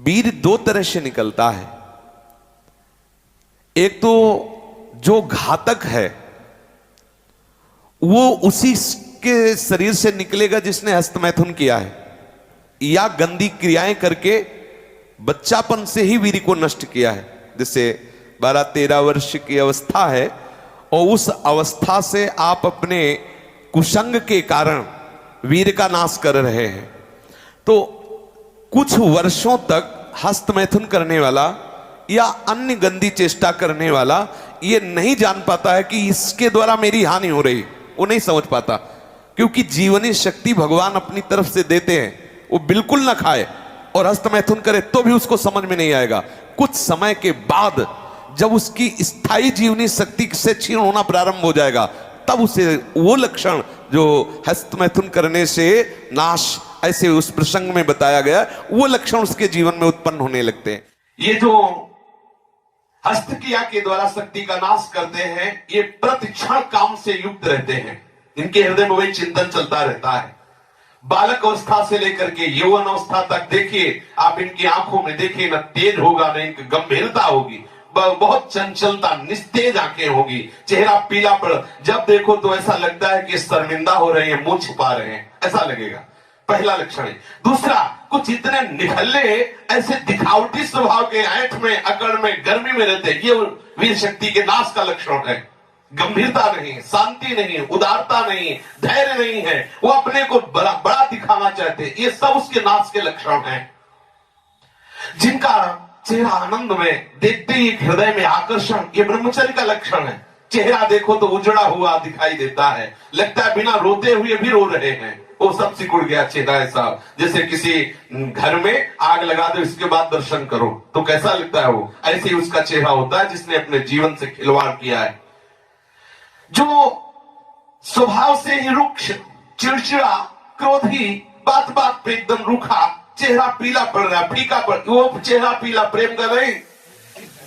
वीर दो तरह से निकलता है। एक तो जो घातक है वो उसी के शरीर से निकलेगा जिसने हस्तमैथुन किया है, या गंदी क्रियाएं करके बच्चापन से ही वीर को नष्ट किया है। जैसे 12-13 वर्ष की अवस्था है और उस अवस्था से आप अपने कुसंग के कारण वीर का नाश कर रहे हैं, तो कुछ वर्षों तक हस्तमैथुन करने वाला या अन्य गंदी चेष्टा करने वाला ये नहीं जान पाता है कि इसके द्वारा मेरी हानि हो रही, वो नहीं समझ पाता, क्योंकि जीवनी शक्ति भगवान अपनी तरफ से देते हैं। वो बिल्कुल ना खाए और हस्तमैथुन करे तो भी उसको समझ में नहीं आएगा। कुछ समय के बाद जब उसकी स्थायी जीवनी शक्ति से क्षीण होना प्रारंभ हो जाएगा, तब उसे वो लक्षण जो हस्तमैथुन करने से नाश ऐसे उस प्रसंग में बताया गया, वो लक्षण उसके जीवन में उत्पन्न होने लगते हैं। ये जो हस्त क्रिया के द्वारा शक्ति का नाश करते हैं, ये प्रतिक्षण काम से युक्त रहते हैं। इनके हृदय में वही चिंतन चलता रहता है। बालक अवस्था से लेकर के यौवन अवस्था तक देखिए आप, इनकी आंखों में देखिए न तेज होगा न इनकी गंभीरता होगी, बहुत चंचलता, निस्तेज आंखें होगी, चेहरा पीला पड़, जब देखो तो ऐसा लगता है कि शर्मिंदा हो रहे हैं, मुंह छिपा रहे हैं, ऐसा लगेगा। पहला लक्षण है। दूसरा, कुछ इतने निखल्ले ऐसे दिखावटी स्वभाव के, ऐंठ में, अकड़ में, गर्मी में रहते हैं, ये वीर शक्ति के नाश का लक्षण है। गंभीरता नहीं, शांति नहीं, उदारता नहीं, धैर्य नहीं है, वो अपने को बड़ा बड़ा दिखाना चाहते हैं, ये सब उसके नाश के लक्षण हैं। जिनका चेहरा आनंद में देखते ही हृदय में आकर्षण, ये ब्रह्मचर्य का लक्षण है। चेहरा देखो तो उजड़ा हुआ दिखाई देता है, लगता है बिना रोते हुए भी रो रहे हैं, वो सब सिकुड़ गया चेहरा ऐसा। जैसे किसी घर में आग लगा दो, इसके बाद दर्शन करो तो कैसा लगता है, वो ऐसे ही उसका चेहरा होता है जिसने अपने जीवन से खिलवाड़ किया है। जो स्वभाव से ही रुक्ष, चिड़चिड़ा, क्रोधी, बात बात पे एकदम रूखा, चेहरा पीला पड़ रहा है, फीका पड़, वो चेहरा पीला प्रेम का नहीं,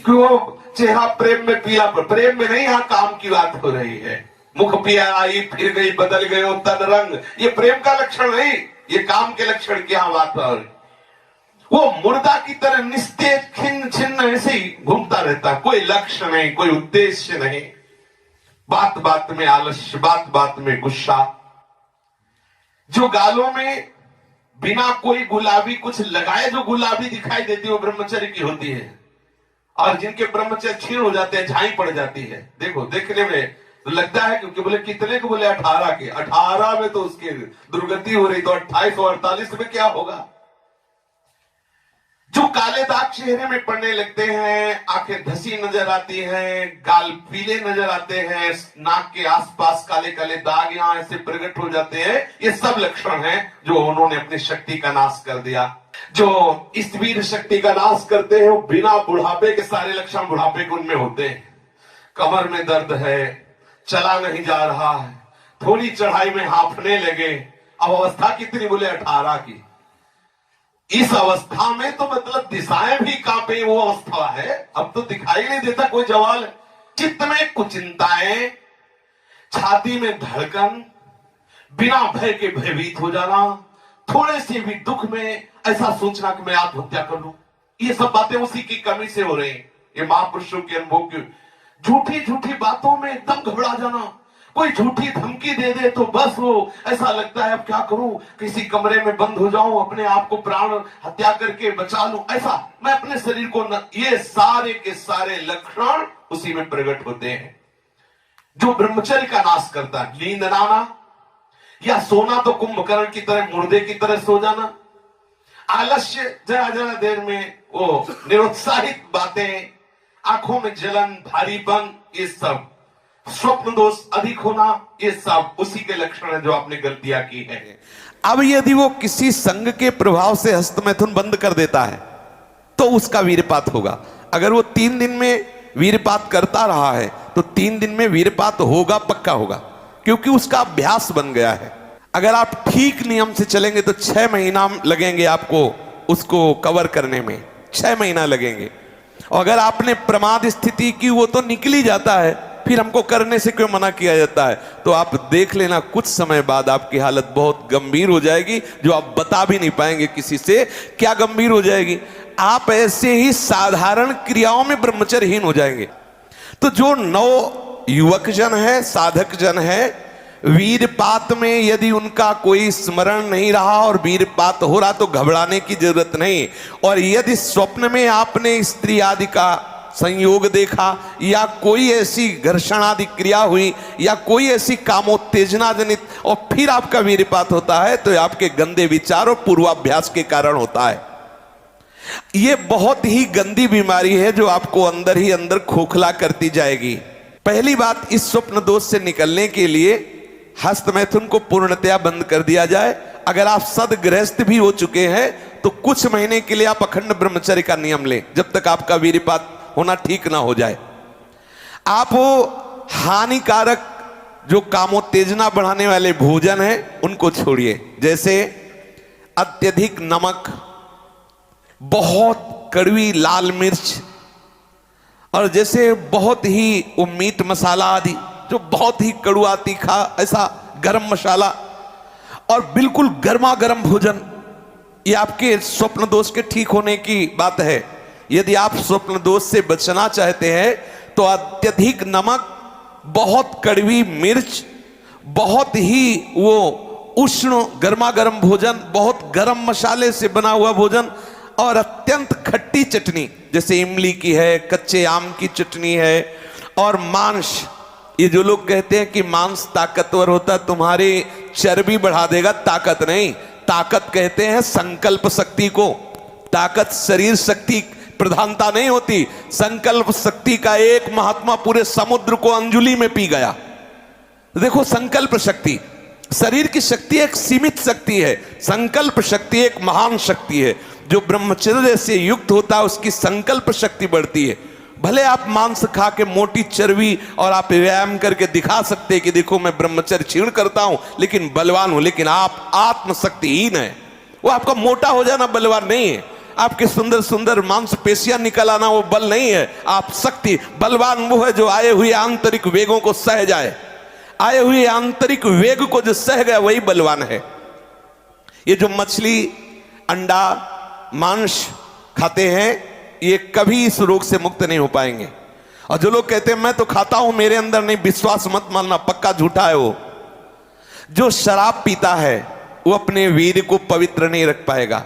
वो चेहरा प्रेम में पीला पड़, प्रेम में नहीं, यहाँ काम की बात हो रही है। मुख पिया आई फिर गई, बदल गए तन रंग, ये प्रेम का लक्षण नहीं, ये काम के लक्षण की यहाँ बात हो रही। वो मुर्दा की तरह निस्तेज, खिन्न छिन्न ऐसे ही घूमता रहता, कोई लक्ष्य नहीं, कोई उद्देश्य नहीं, बात बात में आलस्य, बात बात में गुस्सा। जो गालों में बिना कोई गुलाबी कुछ लगाए जो गुलाबी दिखाई देती है, वो ब्रह्मचर्य की होती है। और जिनके ब्रह्मचर्य क्षीण हो जाते हैं, झाई पड़ जाती है, देखो देखने में तो लगता है, क्योंकि बोले कितने को, बोले 18 के, 18 में तो उसकी दुर्गति हो रही, तो 28 और 48 में क्या होगा। जो काले दाग चेहरे में पड़ने लगते हैं, आंखें धसी नजर आती हैं, गाल पीले नजर आते हैं, नाक के आसपास काले काले दाग यहां ऐसे प्रकट हो जाते हैं, ये सब लक्षण हैं जो उन्होंने अपनी शक्ति का नाश कर दिया। जो इस वीर शक्ति का नाश करते हैं, वो बिना बुढ़ापे के सारे लक्षण बुढ़ापे के उनमें होते हैं। कमर में दर्द है, चला नहीं जा रहा है, थोड़ी चढ़ाई में हांफने लगे, अब अवस्था कितनी, बोले 18 की। इस अवस्था में तो मतलब दिशाएं भी कांपे, वो अवस्था है, अब तो दिखाई नहीं देता कोई जवाल। चित्त में कुचिंताएं, छाती में धड़कन, बिना भय के भयभीत हो जाना, थोड़े से भी दुख में ऐसा सोचना कि मैं आत्महत्या कर लूं, ये सब बातें उसी की कमी से हो रही हैं। ये महापुरुषों के अनुभव की झूठी झूठी बातों में एकदम घबरा जाना, कोई झूठी धमकी दे दे तो बस वो ऐसा लगता है अब क्या करूं, किसी कमरे में बंद हो जाऊं, अपने आप को प्राण हत्या करके बचा लूं, ऐसा मैं अपने शरीर को न, ये सारे के सारे लक्षण उसी में प्रकट होते हैं। जो ब्रह्मचर्य का नाश करता है, नींद ना आना या सोना तो कुंभकर्ण की तरह, मुर्दे की तरह सो जाना, आलस्य, जरा जरा देर में वो निरुत्साहित बातें, आंखों में जलन, भारीपन, ये सब, स्वप्न दोष अधिक होना, ये सब उसी के लक्षण है जो आपने गलतियां की है। अब यदि वो किसी संग के प्रभाव से हस्तमैथुन बंद कर देता है तो उसका वीरपात होगा। अगर वो 3 दिन में वीरपात करता रहा है तो 3 दिन में वीरपात होगा, पक्का होगा, क्योंकि उसका अभ्यास बन गया है। अगर आप ठीक नियम से चलेंगे तो 6 महीना लगेंगे आपको उसको कवर करने में, 6 महीना लगेंगे। और अगर आपने प्रमाद स्थिति की, वो तो निकल ही जाता है, फिर हमको करने से क्यों मना किया जाता है। तो आप देख लेना कुछ समय बाद आपकी हालत बहुत गंभीर हो जाएगी, जो आप बता भी नहीं पाएंगे किसी से। क्या गंभीर हो जाएगी, आप ऐसे ही साधारण क्रियाओं में ब्रह्मचर्यहीन हो जाएंगे। तो जो नव युवक जन है, साधक जन है, वीरपात में यदि उनका कोई स्मरण नहीं रहा और वीरपात हो रहा तो घबराने की जरूरत नहीं। और यदि स्वप्न में आपने स्त्री आदि का संयोग देखा या कोई ऐसी घर्षण आदि क्रिया हुई या कोई ऐसी कामोत्तेजना जनित और फिर आपका वीरपात होता है तो आपके गंदे विचार और पूर्वाभ्यास के कारण होता है। यह बहुत ही गंदी बीमारी है जो आपको अंदर ही अंदर खोखला करती जाएगी। पहली बात, इस स्वप्न दोष से निकलने के लिए हस्त मैथुन को पूर्णतया बंद कर दिया जाए। अगर आप सदगृहस्थ भी हो चुके हैं तो कुछ महीने के लिए आप अखंड ब्रह्मचर्य का नियम लें जब तक आपका वीरपात होना ठीक ना हो जाए। आप वो हानिकारक जो कामोत्तेजना बढ़ाने वाले भोजन है उनको छोड़िए, जैसे अत्यधिक नमक, बहुत कड़वी लाल मिर्च, और जैसे बहुत ही वो मीट मसाला आदि जो बहुत ही कड़वा तीखा, ऐसा गरम मसाला, और बिल्कुल गर्मा गर्म भोजन। ये आपके स्वप्न दोष के ठीक होने की बात है। यदि आप स्वप्न दोष से बचना चाहते हैं तो अत्यधिक नमक, बहुत कड़वी मिर्च, बहुत ही वो उष्ण गर्मा गर्म भोजन, बहुत गर्म मसाले से बना हुआ भोजन, और अत्यंत खट्टी चटनी जैसे इमली की है, कच्चे आम की चटनी है, और मांस। ये जो लोग कहते हैं कि मांस ताकतवर होता है, तुम्हारी चर्बी बढ़ा देगा, ताकत नहीं। ताकत कहते हैं संकल्प शक्ति को। ताकत शरीर शक्ति प्रधानता नहीं होती। संकल्प शक्ति का एक महात्मा पूरे समुद्र को अंजुलि में पी गया। देखो, संकल्प शक्ति, शरीर की शक्ति एक सीमित शक्ति है, संकल्प शक्ति एक महान शक्ति है। जो ब्रह्मचर्य से युक्त होता है उसकी संकल्प शक्ति बढ़ती है। भले आप मांस खा के मोटी चर्बी और आप व्यायाम करके दिखा सकते हैं कि देखो मैं ब्रह्मचर्य क्षीण करता हूं लेकिन बलवान हूं, लेकिन आप आत्मशक्तिहीन है। वो आपका मोटा हो जाना बलवान नहीं है, आपके सुंदर सुंदर मांसपेशियां निकल आना वो बल नहीं है। आप शक्ति, बलवान वो है जो आए हुए आंतरिक वेगों को सह जाए। आए हुए आंतरिक वेग को जो सह गया वही बलवान है। ये जो मछली, अंडा, मांस खाते हैं ये कभी इस रोग से मुक्त नहीं हो पाएंगे। और जो लोग कहते हैं मैं तो खाता हूं मेरे अंदर नहीं, विश्वास मत मानना, पक्का झूठा है वो। जो शराब पीता है वो अपने वीर को पवित्र नहीं रख पाएगा।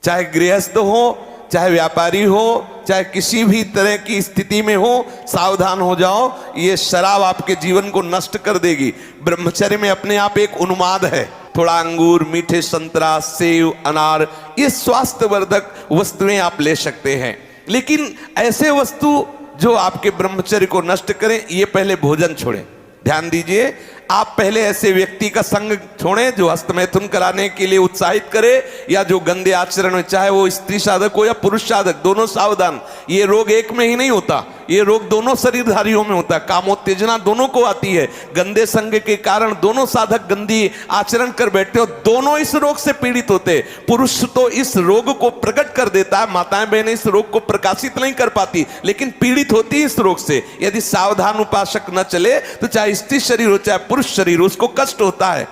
चाहे गृहस्थ हो, चाहे व्यापारी हो, चाहे किसी भी तरह की स्थिति में हो, सावधान हो जाओ, ये शराब आपके जीवन को नष्ट कर देगी। ब्रह्मचर्य में अपने आप एक उन्माद है। थोड़ा अंगूर, मीठे संतरा, सेव, अनार, ये स्वास्थ्यवर्धक वस्तुएं आप ले सकते हैं, लेकिन ऐसे वस्तु जो आपके ब्रह्मचर्य को नष्ट करें, ये पहले भोजन छोड़ें। ध्यान दीजिए, आप पहले ऐसे व्यक्ति का संग छोड़ें जो हस्तमैथुन कराने के लिए उत्साहित करे या जो गंदे आचरण में, चाहे वो स्त्री साधक हो या पुरुष साधक, दोनों सावधान। ये रोग एक में ही नहीं होता, ये रोग दोनों शरीरधारियों में होता है। कामोत्तेजना दोनों को आती है। गंदे संग के कारण दोनों साधक गंदी आचरण कर बैठते हो, दोनों इस रोग से पीड़ित होते। पुरुष तो इस रोग को प्रकट कर देता है, माताएं बहनें इस रोग को प्रकाशित नहीं कर पाती, लेकिन पीड़ित होती है इस रोग से। यदि सावधान उपासक न चले तो चाहे स्त्री शरीर हो चाहे पुरुष शरीर, उसको कष्ट होता है।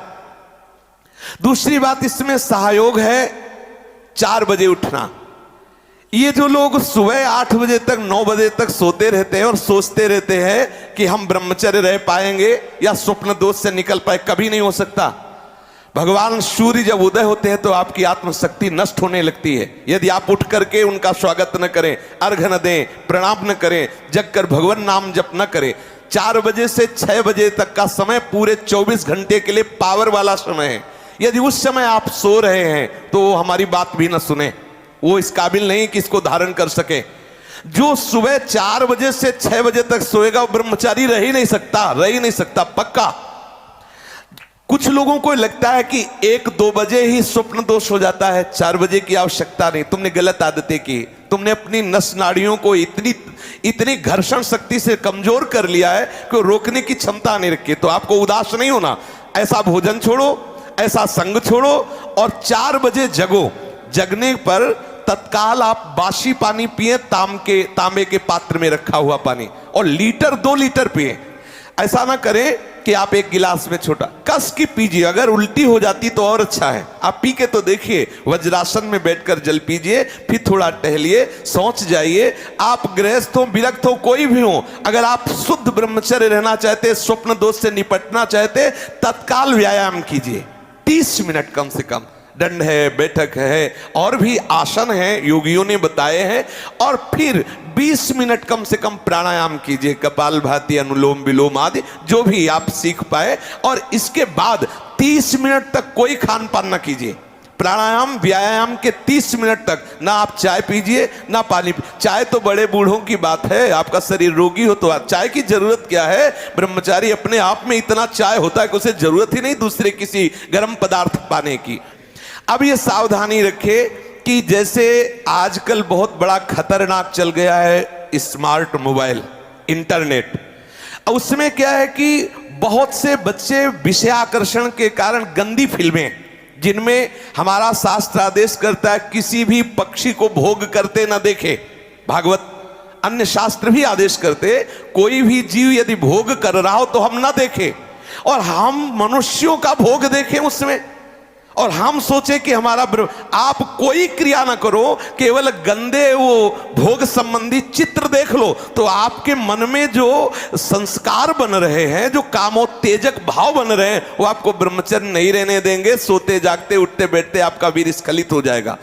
दूसरी बात इसमें सहयोग है 4 बजे उठना। ये जो लोग सुबह 8 बजे तक 9 बजे तक सोते रहते हैं और सोचते रहते हैं कि हम ब्रह्मचर्य रह पाएंगे या स्वप्न दोष से निकल पाए, कभी नहीं हो सकता। भगवान सूर्य जब उदय होते हैं तो आपकी आत्मशक्ति नष्ट होने लगती है। यदि आप उठ करके उनका स्वागत न करें, अर्घ्य न दें, प्रणाम न करें, जग कर भगवान नाम जप न करें। 4 बजे से 6 बजे तक का समय पूरे 24 घंटे के लिए पावर वाला समय है। यदि उस समय आप सो रहे हैं तो वो हमारी बात भी न सुने, वो इस काबिल नहीं कि इसको धारण कर सके। जो सुबह 4 बजे से 6 बजे तक सोएगा वो ब्रह्मचारी रह ही नहीं सकता पक्का। कुछ लोगों को लगता है कि 1-2 बजे ही स्वप्न दोष हो जाता है, 4 बजे की आवश्यकता नहीं। तुमने गलत आदतें की, तुमने अपनी नस नाड़ियों को इतनी घर्षण शक्ति से कमजोर कर लिया है कि रोकने की क्षमता नहीं रखी। तो आपको उदास नहीं होना, ऐसा भोजन छोड़ो, ऐसा संग छोड़ो और 4 बजे जगो। जगने पर तत्काल आप बासी पानी पिए, तांबे के पात्र में रखा हुआ पानी, और 1-2 लीटर पिए। ऐसा ना करें कि आप एक गिलास में छोटा कस की पीजिए, अगर उल्टी हो जाती तो और अच्छा है। आप पी के तो देखिए, वज्रासन में बैठकर जल पीजिए, फिर थोड़ा टहलिए, सोच जाइए। आप गृहस्थ हो, विरक्त हो, कोई भी हो, अगर आप शुद्ध ब्रह्मचर्य रहना चाहते, स्वप्न दोष से निपटना चाहते, तत्काल व्यायाम कीजिए 30 मिनट कम से कम। दंड है, बैठक है, और भी आसन है योगियों ने बताए हैं। और फिर 20 मिनट कम से कम प्राणायाम कीजिए, कपालभाति, अनुलोम विलोम आदि जो भी आप सीख पाए। और इसके बाद 30 मिनट तक कोई खान पान ना कीजिए। प्राणायाम व्यायाम के 30 मिनट तक ना आप चाय पीजिए ना पानी। चाय तो बड़े बूढ़ों की बात है, आपका शरीर रोगी हो तो चाय की जरूरत क्या है। ब्रह्मचारी अपने आप में इतना चाय होता है कि उसे जरूरत ही नहीं दूसरे किसी गर्म पदार्थ पाने की। अब ये सावधानी रखे कि जैसे आजकल बहुत बड़ा खतरनाक चल गया है स्मार्ट मोबाइल, इंटरनेट। उसमें क्या है कि बहुत से बच्चे विषय आकर्षण के कारण गंदी फिल्में, जिनमें हमारा शास्त्र आदेश करता है किसी भी पक्षी को भोग करते ना देखे, भागवत अन्य शास्त्र भी आदेश करते कोई भी जीव यदि भोग कर रहा हो तो हम ना देखें, और हम मनुष्यों का भोग देखें उसमें, और हम सोचे कि हमारा आप कोई क्रिया ना करो, केवल गंदे वो भोग संबंधी चित्र देख लो तो आपके मन में जो संस्कार बन रहे हैं, जो कामोत्तेजक भाव बन रहे हैं, वो आपको ब्रह्मचर्य नहीं रहने देंगे। सोते जागते उठते बैठते आपका वीर स्खलित हो जाएगा।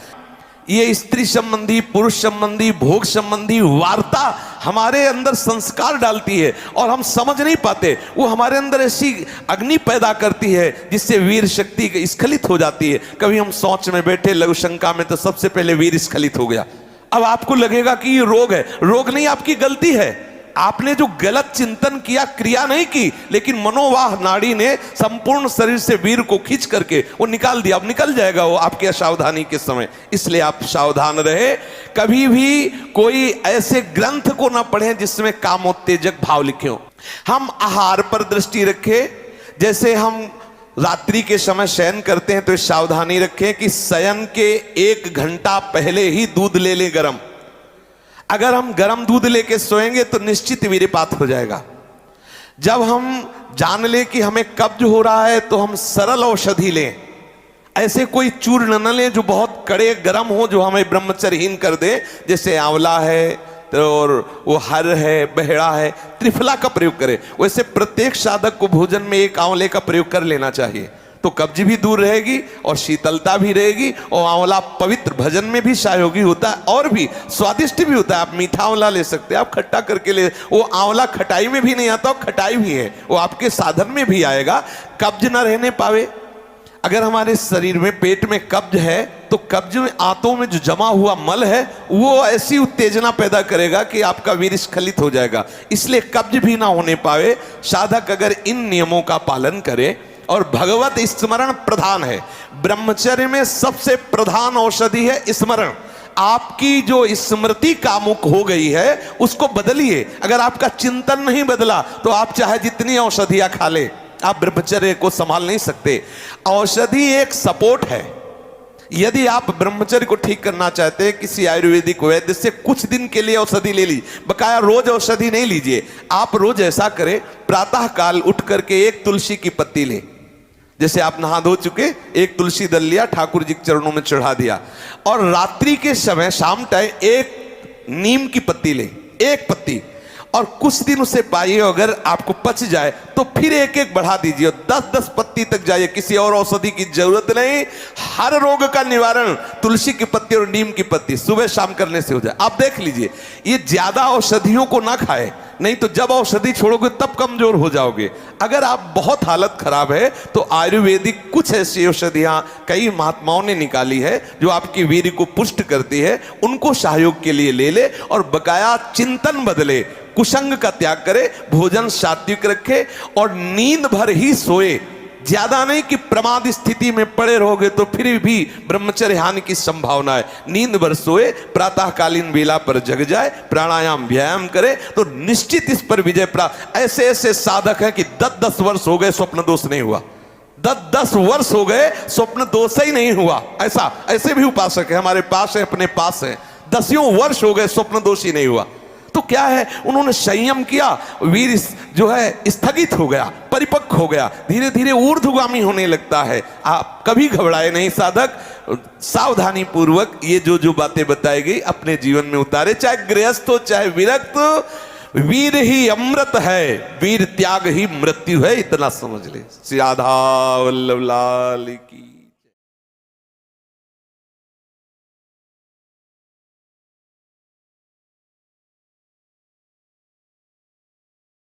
ये स्त्री संबंधी, पुरुष संबंधी, भोग संबंधी वार्ता हमारे अंदर संस्कार डालती है और हम समझ नहीं पाते। वो हमारे अंदर ऐसी अग्नि पैदा करती है जिससे वीर शक्ति स्खलित हो जाती है। कभी हम सोच में बैठे लघु शंका में तो सबसे पहले वीर स्खलित हो गया। अब आपको लगेगा कि ये रोग है, रोग नहीं, आपकी गलती है। आपने जो गलत चिंतन किया, क्रिया नहीं की, लेकिन मनोवाह नाड़ी ने संपूर्ण शरीर से वीर को खींच करके वो निकाल दिया। अब निकल जाएगा वो आपके असावधानी के समय, इसलिए आप सावधान रहे। कभी भी कोई ऐसे ग्रंथ को ना पढ़ें जिसमें कामोत्तेजक भाव लिखे हो। हम आहार पर दृष्टि रखें। जैसे हम रात्रि के समय शयन करते हैं तो सावधानी रखें कि शयन के 1 घंटा पहले ही दूध ले लें गर्म। अगर हम गर्म दूध लेके सोएंगे तो निश्चित वीर्यपात हो जाएगा। जब हम जान लें कि हमें कब्ज हो रहा है तो हम सरल औषधि लें। ऐसे कोई चूर्ण न लें जो बहुत कड़े गर्म हो, जो हमें ब्रह्मचर्यहीन कर दे। जैसे आंवला है और वो हर है, बहेड़ा है, त्रिफला का प्रयोग करें। वैसे प्रत्येक साधक को भोजन में 1 आंवले का प्रयोग कर लेना चाहिए, तो कब्ज भी दूर रहेगी और शीतलता भी रहेगी। और आंवला पवित्र भजन में भी सहयोगी होता है और भी स्वादिष्ट भी होता है। आप मीठा आंवला ले सकते हैं, आप खट्टा करके ले। वो आंवला खटाई में भी नहीं आता, और खटाई भी है, वो आपके साधन में भी आएगा। कब्ज ना रहने पावे। अगर हमारे शरीर में, पेट में कब्ज है तो कब्ज में, आंतों में जो जमा हुआ मल है वो ऐसी उत्तेजना पैदा करेगा कि आपका वीर स्खलित हो जाएगा। इसलिए कब्ज भी ना होने पावे। साधक अगर इन नियमों का पालन करे, और भगवत स्मरण प्रधान है। ब्रह्मचर्य में सबसे प्रधान औषधि है स्मरण। आपकी जो स्मृति कामुक हो गई है उसको बदलिए। अगर आपका चिंतन नहीं बदला तो आप चाहे जितनी औषधियां खा ले, आप ब्रह्मचर्य को संभाल नहीं सकते। औषधि एक सपोर्ट है। यदि आप ब्रह्मचर्य को ठीक करना चाहते हैं, किसी आयुर्वेदिक वैद्य से कुछ दिन के लिए औषधि ले ली, बकाया रोज औषधि नहीं लीजिए। आप रोज ऐसा करें, प्रातः काल उठ करके 1 तुलसी की पत्ती ले। जैसे आप नहा धो चुके, 1 तुलसी दल लिया, ठाकुर जी के चरणों में चढ़ा दिया। और रात्रि के समय शाम टाइम 1 नीम की पत्ती ले, 1 पत्ती, और कुछ दिन उसे पाइए। अगर आपको पच जाए तो फिर 1-1 बढ़ा दीजिए, 10-10 पत्ती तक जाइए। किसी और औषधि की जरूरत नहीं। हर रोग का निवारण तुलसी की पत्ती और नीम की पत्ती सुबह शाम करने से हो जाए। आप देख लीजिए, ये ज्यादा औषधियों को ना खाए, नहीं तो जब औषधि छोड़ोगे तब कमजोर हो जाओगे। अगर आप बहुत हालत खराब है तो आयुर्वेदिक कुछ ऐसी औषधियां कई महात्माओं ने निकाली है जो आपकी वीर्य को पुष्ट करती है, उनको सहयोग के लिए ले ले। और बकाया चिंतन बदले, कुसंग का त्याग करे, भोजन सात्विक रखे और नींद भर ही सोए। ज्यादा नहीं कि प्रमाद स्थिति में पड़े रहोगे तो फिर भी ब्रह्मचर्य हानि की संभावना है। नींद भर सोए, प्रातःकालीन बेला पर जग जाए, प्राणायाम व्यायाम करे तो निश्चित इस पर विजय प्राप्त। ऐसे ऐसे साधक हैं कि 10-10 वर्ष हो गए स्वप्न दोष नहीं हुआ, 10-10 वर्ष हो गए स्वप्न दोष ही नहीं हुआ। ऐसे भी उपासक है हमारे पास है, अपने पास है, 10 वर्ष हो गए स्वप्न दोष ही नहीं हुआ। तो क्या है, उन्होंने संयम किया, वीर जो है स्थगित हो गया, परिपक्व हो गया, धीरे धीरे ऊर्ध्वगामी होने लगता है। आप कभी घबराए नहीं साधक, सावधानी पूर्वक ये जो जो बातें बताई गई अपने जीवन में उतारे, चाहे गृहस्थ हो चाहे विरक्त हो। वीर ही अमृत है, वीर त्याग ही मृत्यु है, इतना समझ ले। श्री राधा वल्लभ लाल की।